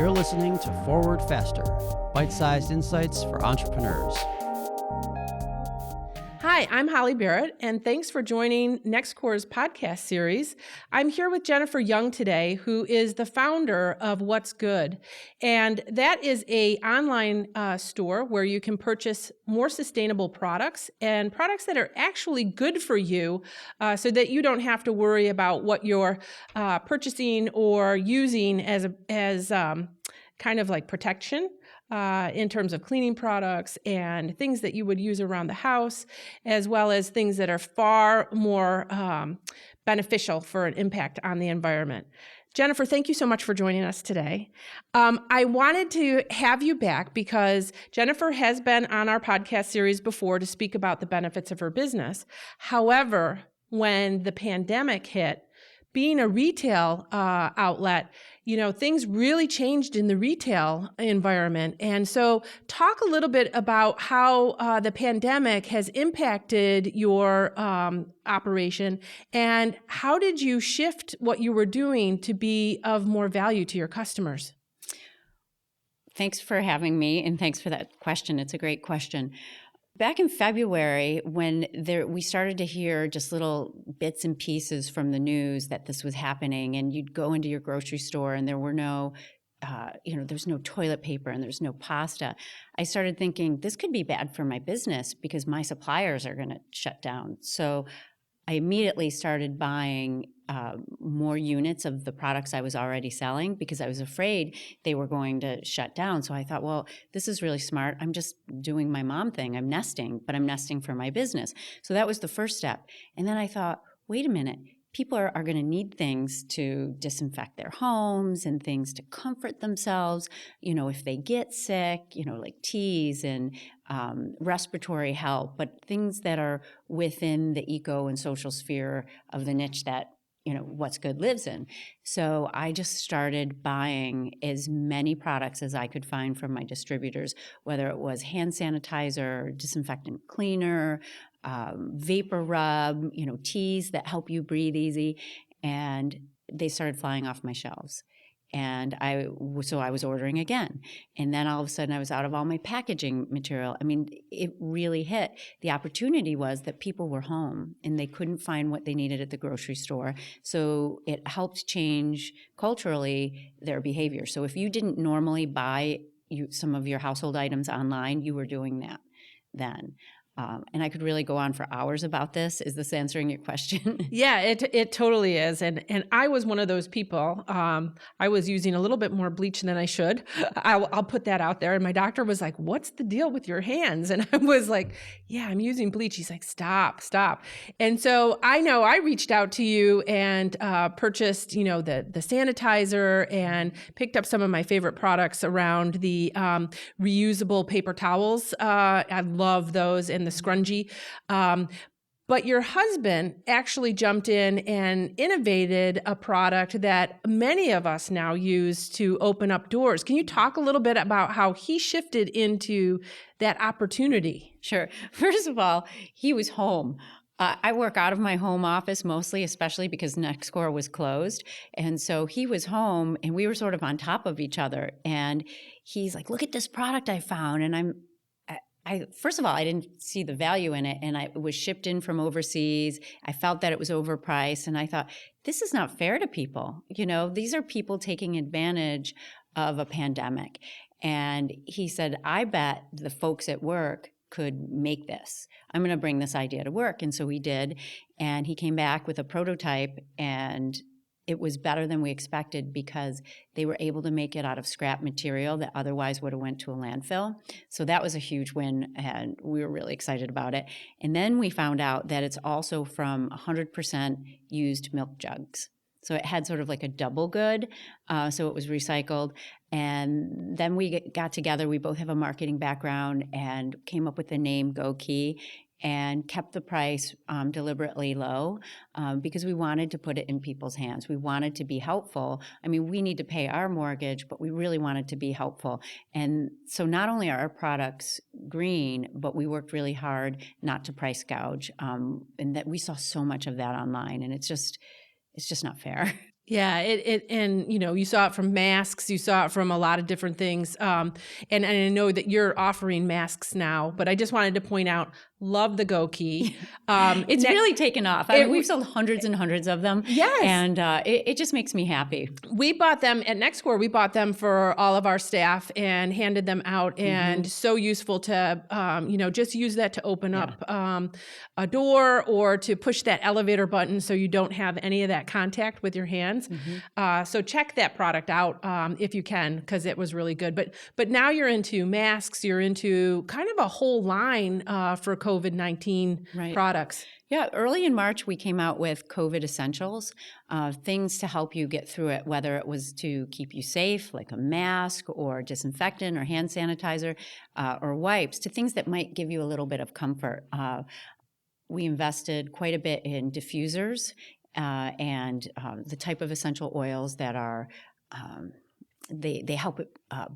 You're listening to Forward Faster, bite-sized insights for entrepreneurs. Hi, I'm Holly Barrett, and thanks for joining NextCorps' podcast series. I'm here with Jennifer Young today, who is the founder of What's Good. And that is an online store where you can purchase more sustainable products and products that are actually good for you so that you don't have to worry about what you're purchasing or using as kind of like protection. In terms of cleaning products and things that you would use around the house, as well as things that are far more beneficial for an impact on the environment. Jennifer, thank you so much for joining us today. I wanted to have you back because Jennifer has been on our podcast series before to speak about the benefits of her business. However, when the pandemic hit, being a retail outlet, things really changed in the retail environment. And so talk a little bit about how the pandemic has impacted your operation and how did you shift what you were doing to be of more value to your customers? Thanks for having me, and thanks for that question. It's a great question. Back in February, when we started to hear just little bits and pieces from the news that this was happening, and you'd go into your grocery store and there were no, there's no toilet paper and there's no pasta, I started thinking this could be bad for my business because my suppliers are going to shut down. So I immediately started buying more units of the products I was already selling because I was afraid they were going to shut down. So I thought, well, this is really smart. I'm just doing my mom thing. I'm nesting, but I'm nesting for my business. So that was the first step. And then I thought, wait a minute. People are going to need things to disinfect their homes and things to comfort themselves, if they get sick, like teas and respiratory help, but things that are within the eco and social sphere of the niche that What's Good lives in. So I just started buying as many products as I could find from my distributors, whether it was hand sanitizer, disinfectant cleaner, vapor rub, teas that help you breathe easy. And they started flying off my shelves. And so I was ordering again. And then all of a sudden I was out of all my packaging material. I mean, it really hit. The opportunity was that people were home and they couldn't find what they needed at the grocery store. So it helped change culturally their behavior. So if you didn't normally buy some of your household items online, you were doing that then. And I could really go on for hours about this. Is this answering your question? Yeah, it totally is. And I was one of those people. I was using a little bit more bleach than I should. I'll put that out there. And my doctor was like, what's the deal with your hands? And I was like, yeah, I'm using bleach. He's like, stop. And so I know I reached out to you and purchased, the sanitizer and picked up some of my favorite products around the reusable paper towels. I love those and the scrunchie. But your husband actually jumped in and innovated a product that many of us now use to open up doors. Can you talk a little bit about how he shifted into that opportunity? Sure. First of all, he was home. I work out of my home office mostly, especially because NextCorps was closed. And so he was home and we were sort of on top of each other. And he's like, look at this product I found. And first of all, I didn't see the value in it, and it was shipped in from overseas. I felt that it was overpriced, and I thought, this is not fair to people. These are people taking advantage of a pandemic. And he said, I bet the folks at work could make this. I'm going to bring this idea to work. And so he did, and he came back with a prototype, and it was better than we expected because they were able to make it out of scrap material that otherwise would have went to a landfill. So that was a huge win, and we were really excited about it. And then we found out that it's also from 100% used milk jugs. So it had sort of like a double good. So it was recycled. And then we got together. We both have a marketing background and came up with the name Go Key, and kept the price deliberately low because we wanted to put it in people's hands. We wanted to be helpful. I mean, we need to pay our mortgage, but we really wanted to be helpful. And so not only are our products green, but we worked really hard not to price gouge. And that we saw so much of that online, and it's just not fair. Yeah, and you saw it from masks, you saw it from a lot of different things. And I know that you're offering masks now, but I just wanted to point out, love the Go Key. It's really taken off. I mean, we've sold hundreds and hundreds of them. Yes. And it just makes me happy. We bought them at NextCorps. We bought them for all of our staff and handed them out, and so useful to, just use that to open up a door or to push that elevator button so you don't have any of that contact with your hands. So check that product out if you can, because it was really good. But now you're into masks. You're into kind of a whole line for COVID-19 products. Yeah, early in March, we came out with COVID essentials, things to help you get through it, whether it was to keep you safe, like a mask or disinfectant or hand sanitizer or wipes, to things that might give you a little bit of comfort. We invested quite a bit in diffusers and the type of essential oils that are they help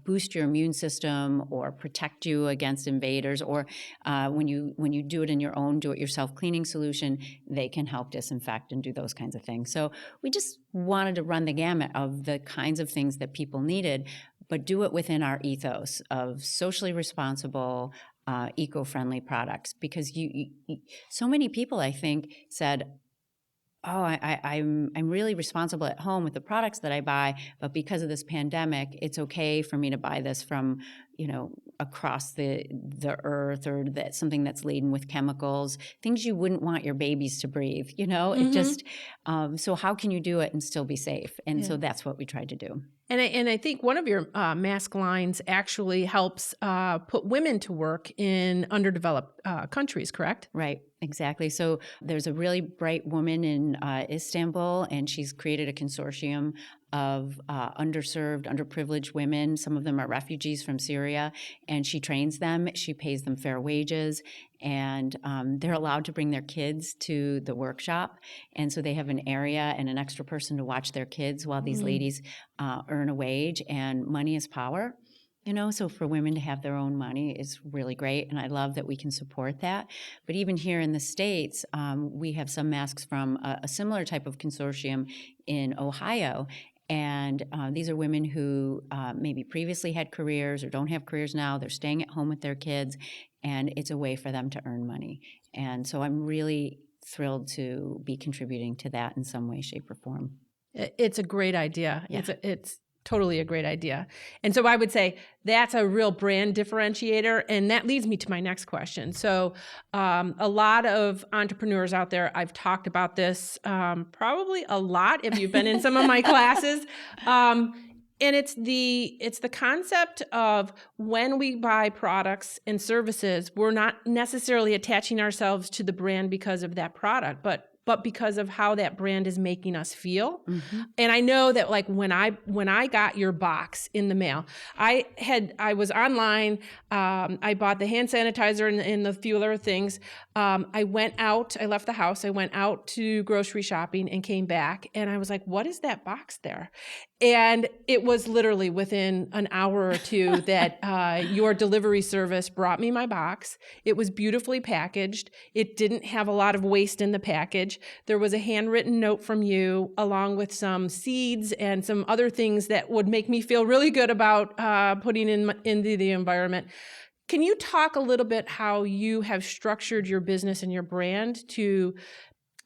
boost your immune system or protect you against invaders, or when you do it in your own do-it-yourself cleaning solution, they can help disinfect and do those kinds of things. So we just wanted to run the gamut of the kinds of things that people needed, but do it within our ethos of socially responsible, eco-friendly products. Because so many people, I think, said, oh, I'm really responsible at home with the products that I buy, but because of this pandemic, it's okay for me to buy this from, across the earth, or something that's laden with chemicals, things you wouldn't want your babies to breathe. It just so how can you do it and still be safe? And so that's what we tried to do. And I think one of your mask lines actually helps put women to work in underdeveloped countries, correct? Right, exactly. So there's a really bright woman in Istanbul, and she's created a consortium of underserved, underprivileged women. Some of them are refugees from Syria, and she trains them. She pays them fair wages, and they're allowed to bring their kids to the workshop. And so they have an area and an extra person to watch their kids while these ladies earn a wage. And money is power. So for women to have their own money is really great, and I love that we can support that. But even here in the States, we have some masks from a similar type of consortium in Ohio, and these are women who maybe previously had careers or don't have careers now. They're staying at home with their kids, and it's a way for them to earn money. And so I'm really thrilled to be contributing to that in some way, shape, or form. It's a great idea. Yeah. It's totally a great idea. And so I would say that's a real brand differentiator. And that leads me to my next question. So a lot of entrepreneurs out there, I've talked about this probably a lot if you've been in some of my classes. And it's the concept of when we buy products and services, we're not necessarily attaching ourselves to the brand because of that product, but because of how that brand is making us feel. And I know that like when I got your box in the mail, I was online, I bought the hand sanitizer and the few other things. I left the house, I went out to grocery shopping and came back, and I was like, what is that box there? And it was literally within an hour or two that your delivery service brought me my box. It was beautifully packaged. It didn't have a lot of waste in the package. There was a handwritten note from you along with some seeds and some other things that would make me feel really good about putting into the environment. Can you talk a little bit how you have structured your business and your brand to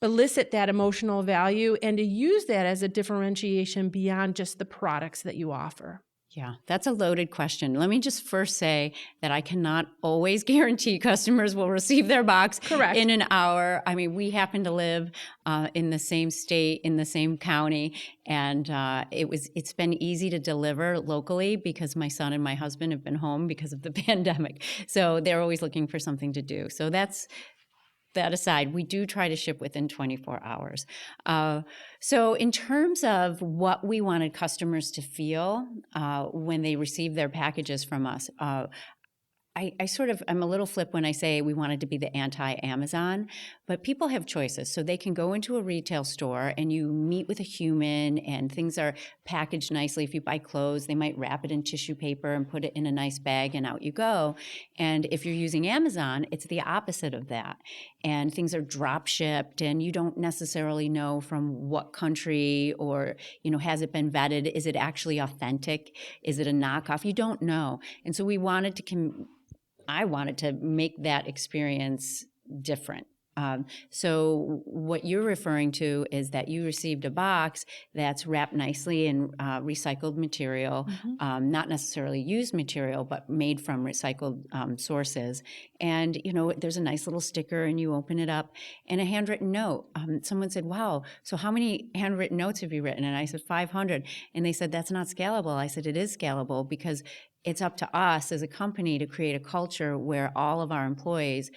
elicit that emotional value and to use that as a differentiation beyond just the products that you offer? Yeah, that's a loaded question. Let me just first say that I cannot always guarantee customers will receive their box in an hour. I mean, we happen to live in the same state, in the same county, and it's been easy to deliver locally because my son and my husband have been home because of the pandemic. So they're always looking for something to do. So that aside, we do try to ship within 24 hours. So in terms of what we wanted customers to feel when they receive their packages from us, I'm a little flip when I say we wanted to be the anti-Amazon, but people have choices. So they can go into a retail store and you meet with a human and things are packaged nicely. If you buy clothes, they might wrap it in tissue paper and put it in a nice bag and out you go. And if you're using Amazon, it's the opposite of that. and things are drop shipped, and you don't necessarily know from what country, or, has it been vetted? Is it actually authentic? Is it a knockoff? You don't know. And so I wanted to make that experience different. So what you're referring to is that you received a box that's wrapped nicely in recycled material, not necessarily used material, but made from recycled sources. And, there's a nice little sticker, and you open it up, and a handwritten note. Someone said, wow, so how many handwritten notes have you written? And I said, 500. And they said, that's not scalable. I said, it is scalable, because it's up to us as a company to create a culture where all of our employees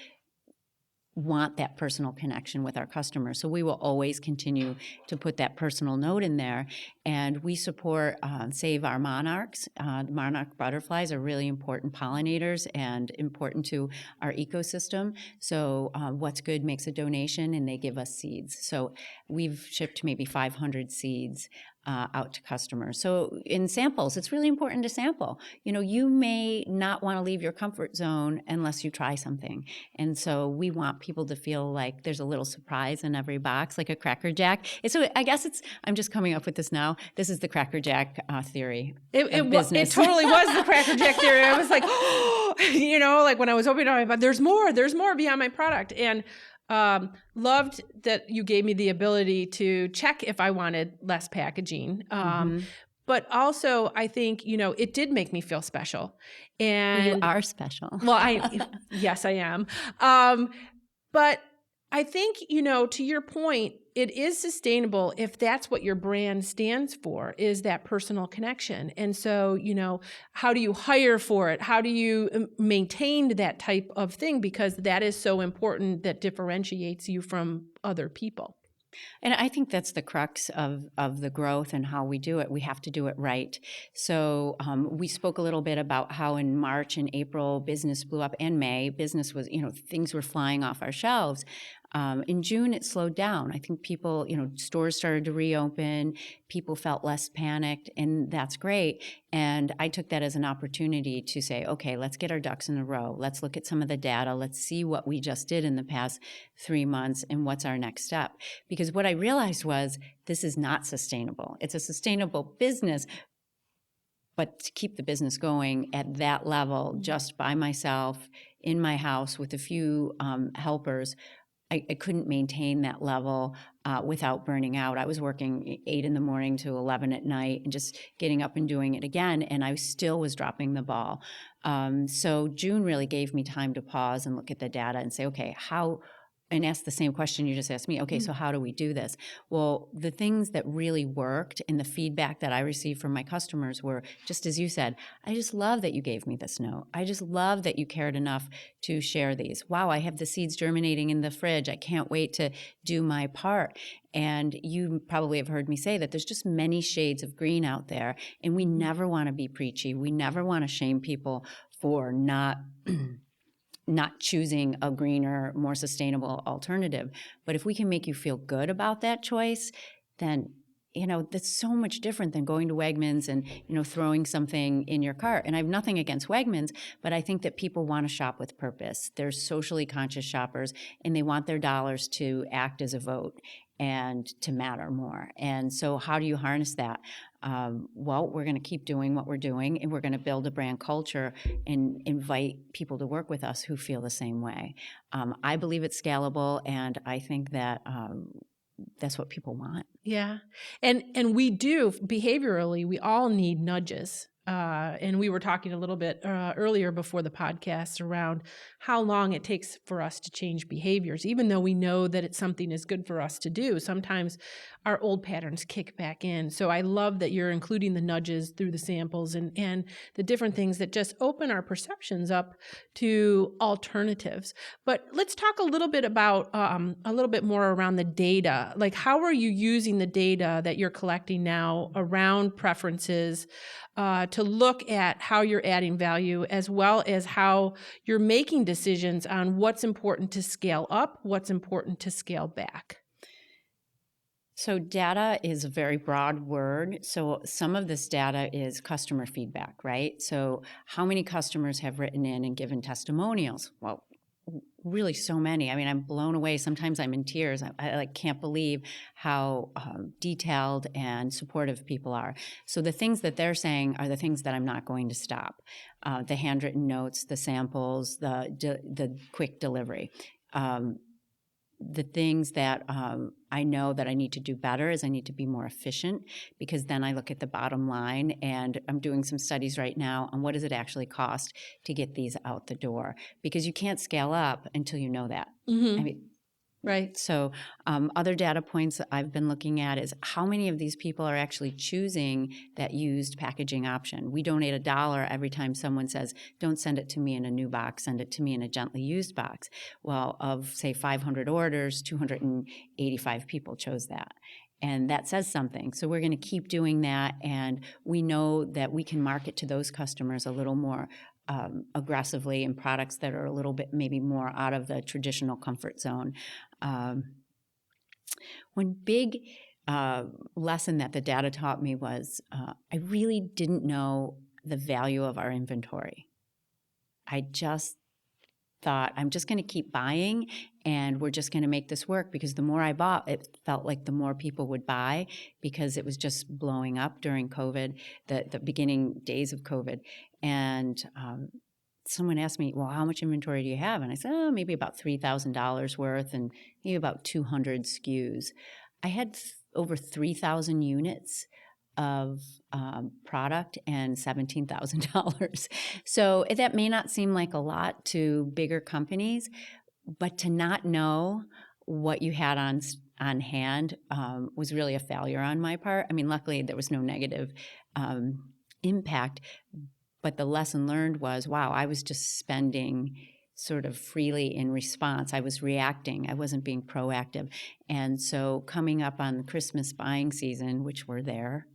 want that personal connection with our customers. So we will always continue to put that personal note in there. And we support Save Our Monarchs. Monarch butterflies are really important pollinators and important to our ecosystem. So What's Good makes a donation, and they give us seeds. So we've shipped maybe 500 seeds out to customers. So in samples, it's really important to sample. You may not want to leave your comfort zone unless you try something. And so we want people to feel like there's a little surprise in every box, like a Cracker Jack. So I guess I'm just coming up with this now. This is the Cracker Jack theory of business. It totally was the Cracker Jack theory. I was like, like when I was opening up, there's more beyond my product. And loved that you gave me the ability to check if I wanted less packaging. But also, I think, it did make me feel special. And you are special. Well, yes, I am. But I think, to your point, it is sustainable if that's what your brand stands for, is that personal connection. And so, how do you hire for it? How do you maintain that type of thing? Because that is so important, that differentiates you from other people. And I think that's the crux of the growth and how we do it. We have to do it right. So we spoke a little bit about how in March and April, business blew up, and May, business was, things were flying off our shelves. In June, it slowed down. I think people, stores started to reopen. People felt less panicked, and that's great. And I took that as an opportunity to say, okay, let's get our ducks in a row. Let's look at some of the data. Let's see what we just did in the past 3 months and what's our next step. Because what I realized was this is not sustainable. It's a sustainable business, but to keep the business going at that level, just by myself in my house with a few helpers, I couldn't maintain that level without burning out. I was working 8 in the morning to 11 at night and just getting up and doing it again, and I still was dropping the ball. So June really gave me time to pause and look at the data and say, okay, and ask the same question you just asked me. Okay, so how do we do this? Well, the things that really worked and the feedback that I received from my customers were, just as you said, I just love that you gave me this note. I just love that you cared enough to share these. Wow, I have the seeds germinating in the fridge. I can't wait to do my part. And you probably have heard me say that there's just many shades of green out there, and we never want to be preachy. We never want to shame people for not choosing a greener, more sustainable alternative. But if we can make you feel good about that choice, then, that's so much different than going to Wegmans and, throwing something in your cart. And I have nothing against Wegmans, but I think that people want to shop with purpose. They're socially conscious shoppers, and they want their dollars to act as a vote and to matter more. And so how do you harness that? Well, we're going to keep doing what we're doing, and we're going to build a brand culture and invite people to work with us who feel the same way. I believe it's scalable, and I think that that's what people want. Yeah. And we do, behaviorally, we all need nudges. And we were talking a little bit earlier before the podcast around how long it takes for us to change behaviors. Even though we know that it's something is good for us to do, sometimes our old patterns kick back in. So I love that you're including the nudges through the samples and the different things that just open our perceptions up to alternatives. But let's talk a little bit about a little bit more around the data. Like, how are you using the data that you're collecting now around preferences to look at how you're adding value, as well as how you're making decisions on what's important to scale up, what's important to scale back? So data is a very broad word. So some of this data is customer feedback, right? So how many customers have written in and given testimonials? Well, really so many. I mean, I'm blown away. Sometimes I'm in tears. I like can't believe how detailed and supportive people are. So the things that they're saying are the things that I'm not going to stop. The handwritten notes, the samples, the quick delivery. The things that I know that I need to do better is I need to be more efficient, because then I look at the bottom line, and I'm doing some studies right now on what does it actually cost to get these out the door, because you can't scale up until you know that. I mean, Right. so other data points that I've been looking at is how many of these people are actually choosing that used packaging option. We donate $1 every time someone says, don't send it to me in a new box, send it to me in a gently used box. Well, of say 500 orders, 285 people chose that. And that says something. So we're going to keep doing that. And we know that we can market to those customers a little more aggressively in products that are a little bit maybe more out of the traditional comfort zone. One big lesson that the data taught me was I really didn't know the value of our inventory. I just thought, I'm just going to keep buying, and we're just going to make this work, because the more I bought, it felt like the more people would buy, because it was just blowing up during COVID, the beginning days of COVID. And someone asked me, well, how much inventory do you have? And I said, oh, maybe about $3,000 worth, and maybe about 200 SKUs. I had over 3,000 units of product and $17,000. So that may not seem like a lot to bigger companies, but to not know what you had on hand was really a failure on my part. I mean, luckily there was no negative impact, but the lesson learned was, wow, I was just spending sort of freely in response. I was reacting. I wasn't being proactive. And so coming up on the Christmas buying season, which we're there.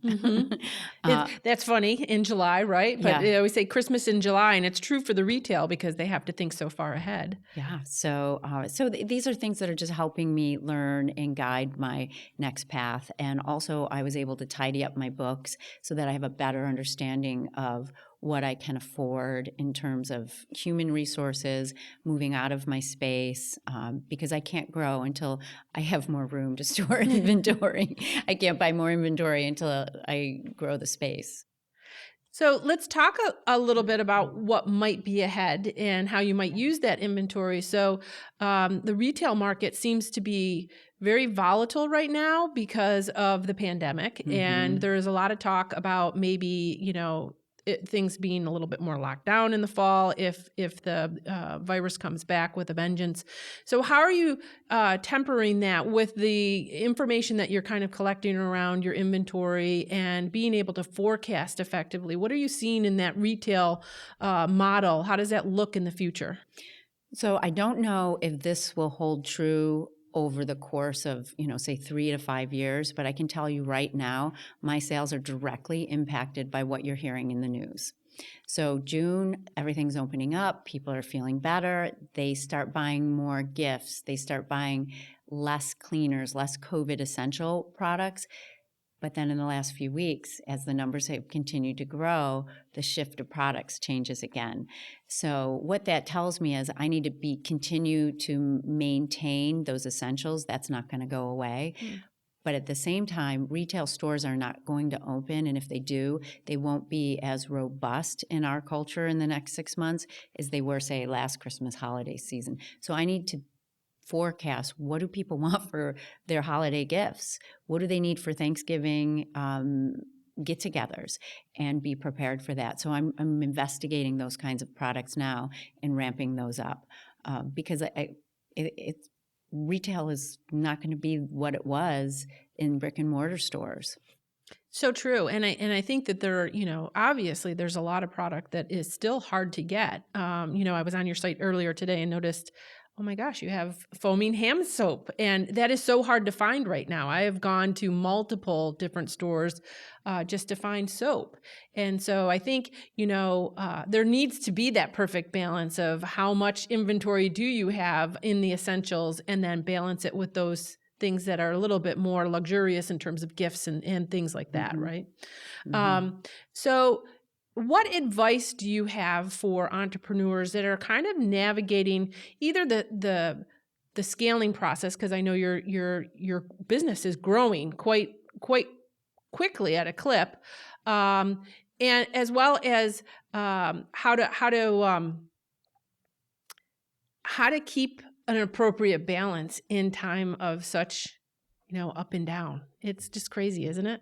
That's funny, in July, right? But Yeah. they always say Christmas in July, and it's true for the retail because they have to think so far ahead. Yeah. So these are things that are just helping me learn and guide my next path. And also I was able to tidy up my books so that I have a better understanding of what I can afford in terms of human resources, moving out of my space, because I can't grow until I have more room to store inventory. I can't buy more inventory until I grow the space. So let's talk a little bit about what might be ahead and how you might use that inventory. So the retail market seems to be very volatile right now because of the pandemic. And there is a lot of talk about maybe, things being a little bit more locked down in the fall if the virus comes back with a vengeance. So how are you tempering that with the information that you're kind of collecting around your inventory and being able to forecast effectively? What are you seeing in that retail model? How does that look in the future? So I don't know if this will hold true over the course of, say 3 to 5 years, but I can tell you right now, my sales are directly impacted by what you're hearing in the news. So June, everything's opening up, people are feeling better, they start buying more gifts, they start buying less cleaners, less COVID essential products. But then in the last few weeks, as the numbers have continued to grow, the shift of products changes again. So what that tells me is I need to continue to maintain those essentials. That's not going to go away. But at the same time, retail stores are not going to open. And if they do, they won't be as robust in our culture in the next 6 months as they were, say, last Christmas holiday season. So I need to forecast, what do people want for their holiday gifts? What do they need for Thanksgiving get-togethers, and be prepared for that. So I'm investigating those kinds of products now and ramping those up because retail is not going to be what it was in brick and mortar stores. So true. And I think that there, obviously there's a lot of product that is still hard to get. I was on your site earlier today and noticed, oh my gosh, you have foaming hand soap. And that is so hard to find right now. I have gone to multiple different stores just to find soap. And so I think, there needs to be that perfect balance of how much inventory do you have in the essentials, and then balance it with those things that are a little bit more luxurious in terms of gifts and things like that, right? So what advice do you have for entrepreneurs that are kind of navigating either the scaling process, because I know your business is growing quite quickly at a clip, and as well as how to keep an appropriate balance in time of such, up and down. It's just crazy, isn't it?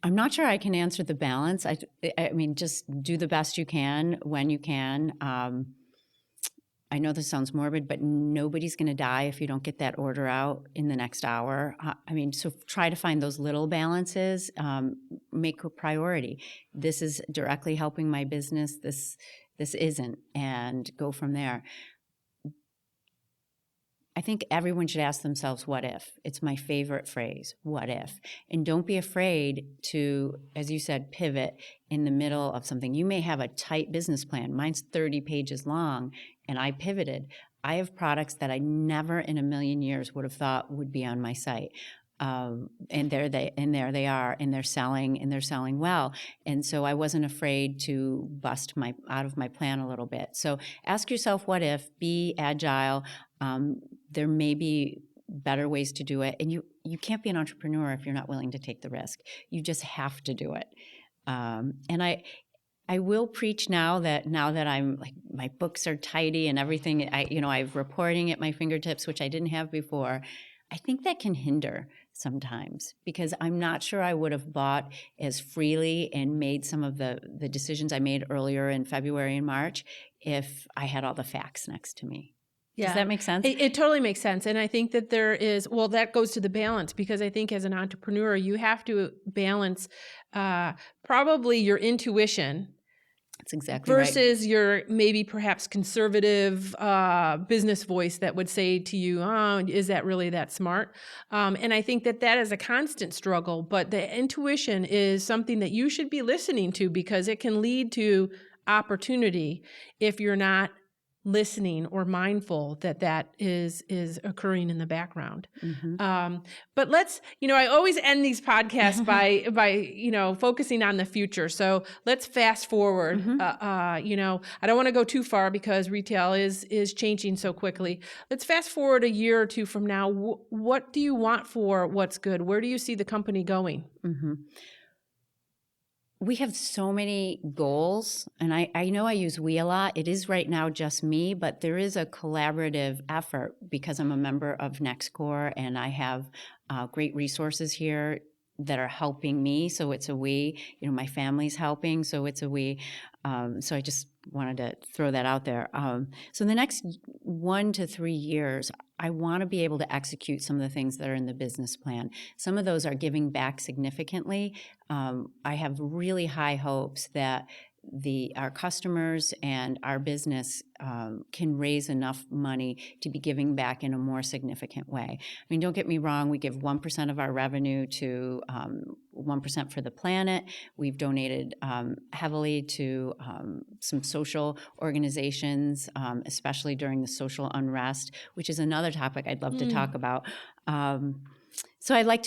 I'm not sure I can answer the balance. I mean, just do the best you can when you can. I know this sounds morbid, but nobody's going to die if you don't get that order out in the next hour. I mean, so try to find those little balances, make a priority. This is directly helping my business. This isn't, and go from there. I think everyone should ask themselves, what if? It's my favorite phrase, what if? And don't be afraid to, as you said, pivot in the middle of something. You may have a tight business plan. Mine's 30 pages long, and I pivoted. I have products that I never in a million years would have thought would be on my site. And there they are, and they're selling well. And so I wasn't afraid to bust out of my plan a little bit. So ask yourself, what if? Be agile. There may be better ways to do it, and you can't be an entrepreneur if you're not willing to take the risk. You just have to do it. And I will preach now that I'm like, my books are tidy and everything. I have reporting at my fingertips, which I didn't have before. I think that can hinder sometimes, because I'm not sure I would have bought as freely and made some of the decisions I made earlier in February and March if I had all the facts next to me. Yeah. Does that make sense? It totally makes sense. And I think that that goes to the balance, because I think as an entrepreneur, you have to balance probably your intuition. That's exactly right. Versus your maybe perhaps conservative business voice that would say to you, oh, is that really that smart? And I think that is a constant struggle, but the intuition is something that you should be listening to, because it can lead to opportunity if you're not listening or mindful that is occurring in the background. Mm-hmm. But let's, I always end these podcasts by focusing on the future. So let's fast forward. Mm-hmm. I don't want to go too far because retail is changing so quickly. Let's fast forward a year or two from now. What do you want for What's Good? Where do you see the company going? Mm-hmm. We have so many goals, and I know I use we a lot. It is right now just me, but there is a collaborative effort because I'm a member of NextCorps, and I have great resources here that are helping me. So it's a we. My family's helping, so it's a we. So I just wanted to throw that out there. So in the next 1 to 3 years, I want to be able to execute some of the things that are in the business plan. Some of those are giving back significantly. I have really high hopes that our customers and our business can raise enough money to be giving back in a more significant way. I mean, don't get me wrong, we give 1% of our revenue to 1% for the planet. We've donated heavily to some social organizations, especially during the social unrest, which is another topic I'd love to talk about. So I'd like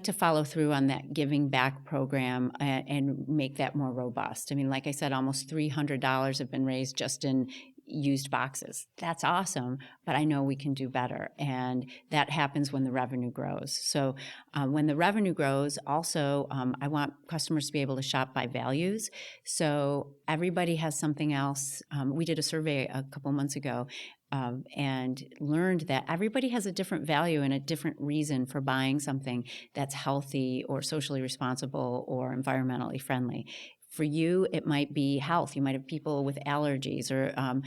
to follow through on that giving back program and make that more robust. I mean, like I said, almost $300 have been raised just in used boxes. That's awesome, but I know we can do better, and that happens when the revenue grows. So when the revenue grows, also I want customers to be able to shop by values. So everybody has something else. We did a survey a couple months ago, and learned that everybody has a different value and a different reason for buying something that's healthy or socially responsible or environmentally friendly. For you, it might be health. You might have people with allergies or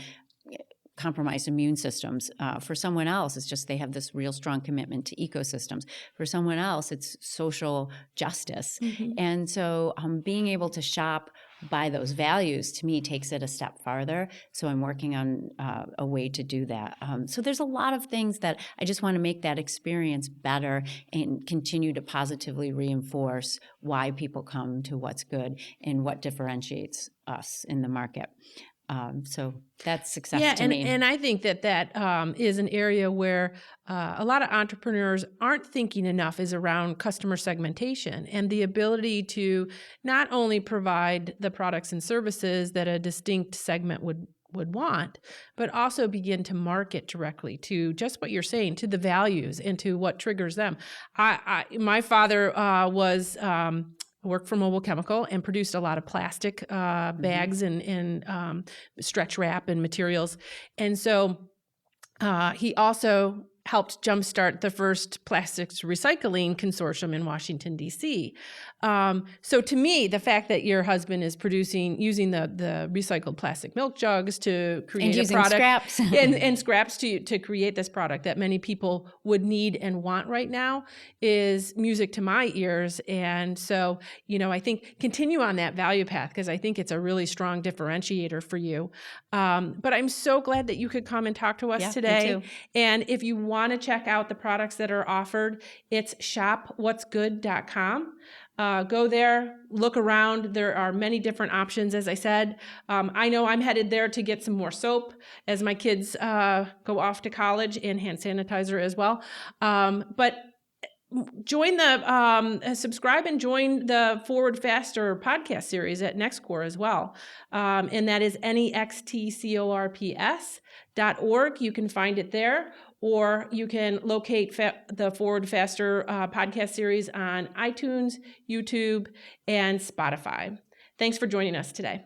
compromised immune systems. For someone else, it's just they have this real strong commitment to ecosystems. For someone else, it's social justice. Mm-hmm. And so being able to shop by those values, to me, takes it a step farther. So I'm working on a way to do that. So there's a lot of things that I just want to make that experience better and continue to positively reinforce why people come to What's Good and what differentiates us in the market. So that's success Yeah, to me. and I think that is an area where a lot of entrepreneurs aren't thinking enough is around customer segmentation and the ability to not only provide the products and services that a distinct segment would want, but also begin to market directly to just what you're saying, to the values and to what triggers them. My father worked for Mobile Chemical and produced a lot of plastic bags and stretch wrap and materials. And so he also helped jumpstart the first plastics recycling consortium in Washington, D.C. So to me, the fact that your husband is using the recycled plastic milk jugs to create a product scraps and scraps to create this product that many people would need and want right now is music to my ears. And so, I think continue on that value path because I think it's a really strong differentiator for you. But I'm so glad that you could come and talk to us today. Me too. And if you want to check out the products that are offered, it's shopwhatsgood.com. Go there, look around. There are many different options, as I said. I know I'm headed there to get some more soap as my kids go off to college, and hand sanitizer as well. But join subscribe and join the Forward Faster podcast series at NextCorps as well. And that is NextCorps.org. You can find it there, or you can locate the Forward Faster podcast series on iTunes, YouTube, and Spotify. Thanks for joining us today.